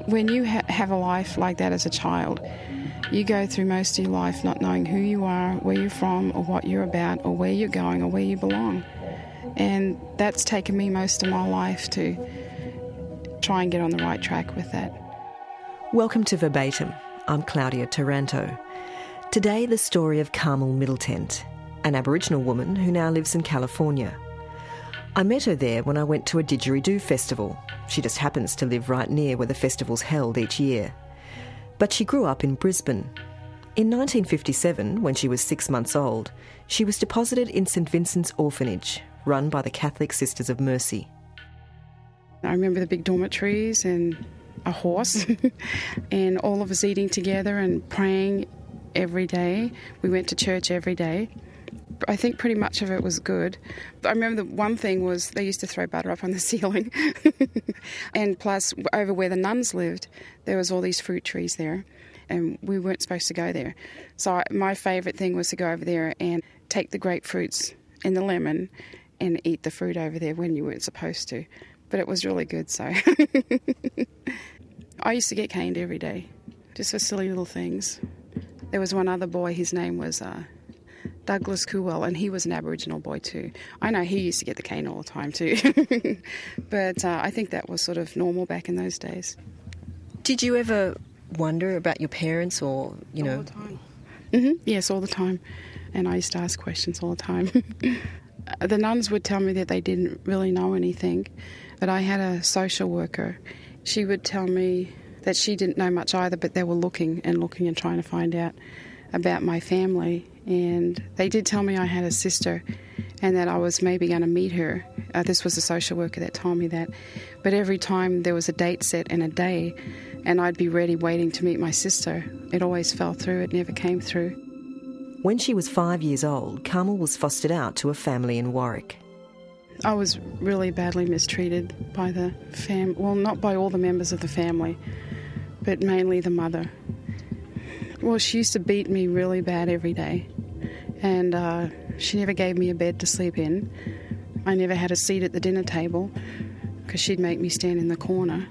When you have a life like that as a child, you go through most of your life not knowing who you are, where you're from, or what you're about, or where you're going, or where you belong. And that's taken me most of my life to try and get on the right track with that. Welcome to Verbatim. I'm Claudia Taranto. Today, the story of Carmel Middletent, an Aboriginal woman who now lives in California. I met her there when I went to a didgeridoo festival. She just happens to live right near where the festival's held each year. But she grew up in Brisbane. In 1957, when she was 6 months old, she was deposited in St Vincent's Orphanage, run by the Catholic Sisters of Mercy. I remember the big dormitories and a horse and all of us eating together and praying every day. We went to church every day. I think pretty much of it was good. I remember the one thing was they used to throw butter up on the ceiling. And plus, over where the nuns lived, there was all these fruit trees there, and we weren't supposed to go there. So my favourite thing was to go over there and take the grapefruits and the lemon and eat the fruit over there when you weren't supposed to. But it was really good, so. I used to get caned every day, just for silly little things. There was one other boy, his name was Douglas Coolwell, and he was an Aboriginal boy too. I know he used to get the cane all the time too. But I think that was sort of normal back in those days. Did you ever wonder about your parents or, you know? All the time. Mm-hmm. Yes, all the time. And I used to ask questions all the time. The nuns would tell me that they didn't really know anything, but I had a social worker. She would tell me that she didn't know much either, but they were looking and trying to find out about my family. And they did tell me I had a sister and that I was maybe going to meet her. This was a social worker that told me that. But every time there was a date set and a day, and I'd be ready waiting to meet my sister, it always fell through. It never came through. When she was 5 years old, Carmel was fostered out to a family in Warwick. I was really badly mistreated by the well, not by all the members of the family, but mainly the mother. Well, she used to beat me really bad every day, and she never gave me a bed to sleep in. I never had a seat at the dinner table because she'd make me stand in the corner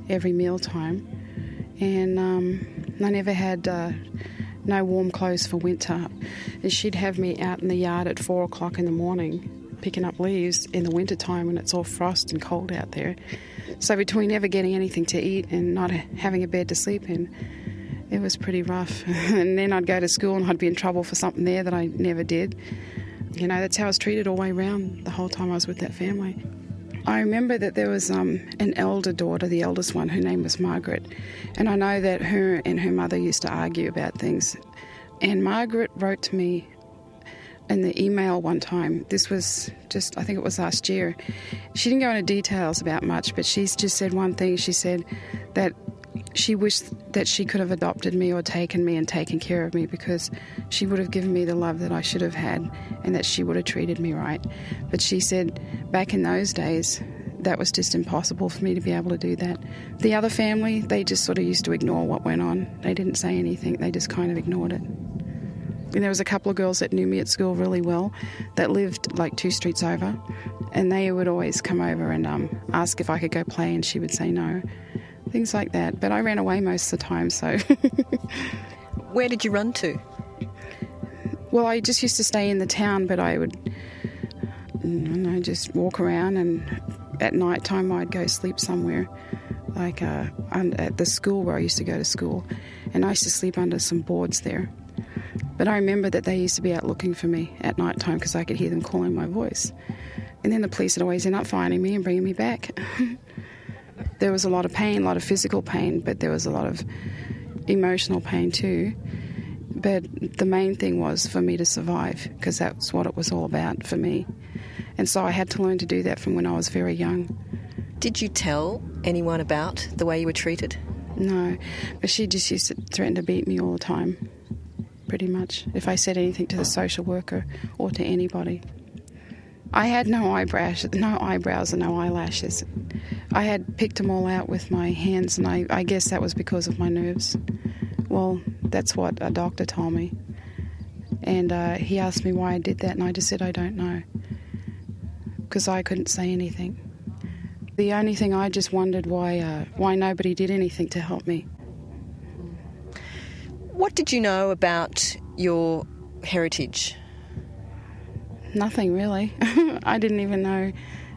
every mealtime, and I never had no warm clothes for winter. And she'd have me out in the yard at 4 o'clock in the morning picking up leaves in the wintertime when it's all frost and cold out there. So between never getting anything to eat and not having a bed to sleep in, it was pretty rough. And then I'd go to school and I'd be in trouble for something there that I never did. You know, that's how I was treated all the way around the whole time I was with that family. I remember that there was an elder daughter, the eldest one, her name was Margaret. And I know that her and her mother used to argue about things. And Margaret wrote to me in the email one time. This was just, I think it was last year. She didn't go into details about much, but she's just said one thing. She said that she wished that she could have adopted me or taken me and taken care of me, because she would have given me the love that I should have had and that she would have treated me right. But she said back in those days, that was just impossible for me to be able to do that. The other family, they just sort of used to ignore what went on. They didn't say anything. They just kind of ignored it. And there was a couple of girls that knew me at school really well that lived like 2 streets over, and they would always come over and ask if I could go play, and she would say no. Things like that. But I ran away most of the time, so... Where did you run to? Well, I just used to stay in the town, but I would, just walk around, and at night time I'd go sleep somewhere, like at the school where I used to go to school, and I used to sleep under some boards there. But I remember that they used to be out looking for me at night time because I could hear them calling my voice. And then the police would always end up finding me and bringing me back. There was a lot of pain, a lot of physical pain, but there was a lot of emotional pain too. But the main thing was for me to survive, because that's what it was all about for me. And so I had to learn to do that from when I was very young. Did you tell anyone about the way you were treated? No, but she just used to threaten to beat me all the time, pretty much, if I said anything to the social worker or to anybody. I had no eyebrows and no eyelashes. I had picked them all out with my hands, and I guess that was because of my nerves. Well, that's what a doctor told me. And he asked me why I did that, and I just said I don't know, because I couldn't say anything. The only thing I just wondered why nobody did anything to help me. What did you know about your heritage? Nothing really. I didn't even know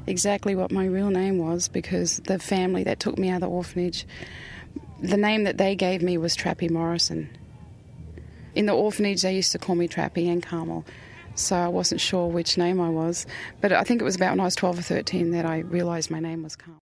exactly what my real name was because the family that took me out of the orphanage, the name that they gave me was Trappy Morrison. In the orphanage they used to call me Trappy and Carmel, so I wasn't sure which name I was. But I think it was about when I was 12 or 13 that I realised my name was Carmel.